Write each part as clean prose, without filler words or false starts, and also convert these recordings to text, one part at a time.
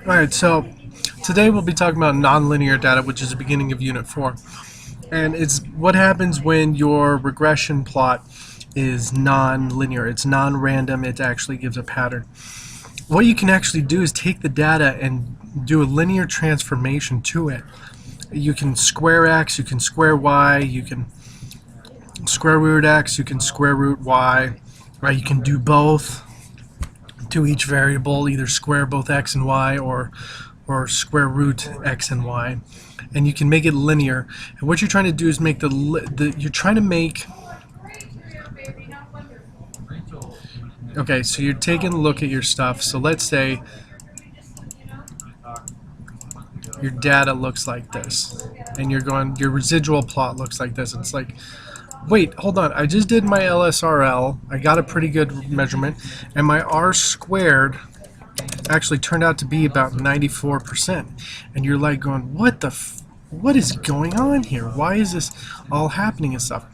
Alright, so today we'll be talking about nonlinear data, which is the beginning of Unit 4. And it's what happens when your regression plot is non-linear. It's non-random. It actually gives a pattern. What you can actually do is take the data and do a linear transformation to it. You can square x, you can square y, you can square root x, you can square root y, right? You can do both to each variable, either square both x and y or square root x and y, and you can make it linear. And what you're trying to do is make okay, so you're taking a look at your stuff. So let's say your data looks like this, and your residual plot looks like this. It's like, wait, hold on, I just did my LSRL, I got a pretty good measurement, and my R squared actually turned out to be about 94%. And you're like going, what is going on here? Why is this all happening and stuff?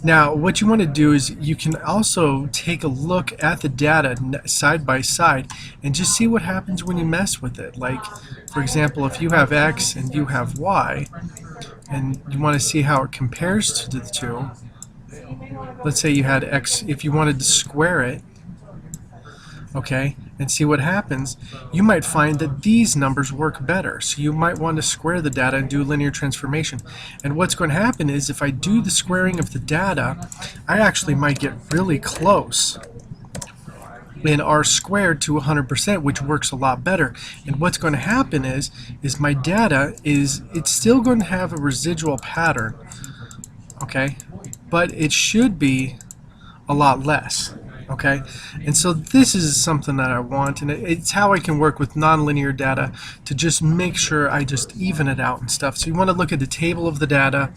Now, what you want to do is you can also take a look at the data side by side and just see what happens when you mess with it. Like, for example, if you have X and you have Y, and you want to see how it compares to the two, let's say you had X, if you wanted to square it, okay, and see what happens, you might find that these numbers work better. So you might want to square the data and do a linear transformation. And what's going to happen is if I do the squaring of the data, I actually might get really close in R squared to 100%, which works a lot better. And what's going to happen is my data it's still going to have a residual pattern, okay, but it should be a lot less. Okay, and so this is something that I want, and it's how I can work with nonlinear data to just make sure I just even it out and stuff. So you want to look at the table of the data,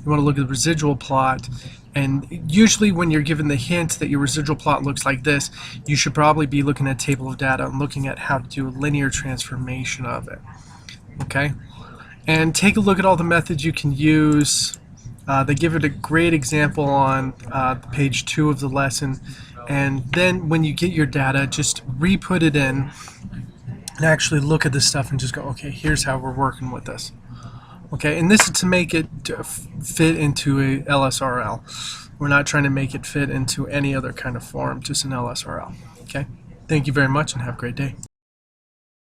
you want to look at the residual plot, and usually when you're given the hint that your residual plot looks like this, you should probably be looking at a table of data and looking at how to do a linear transformation of it. Okay, and take a look at all the methods you can use. They give it a great example on page 2 of the lesson. And then when you get your data, just re-put it in and actually look at this stuff and just go, okay, here's how we're working with this. Okay, and this is to make it fit into a LSRL. We're not trying to make it fit into any other kind of form, just an LSRL. Okay, thank you very much and have a great day.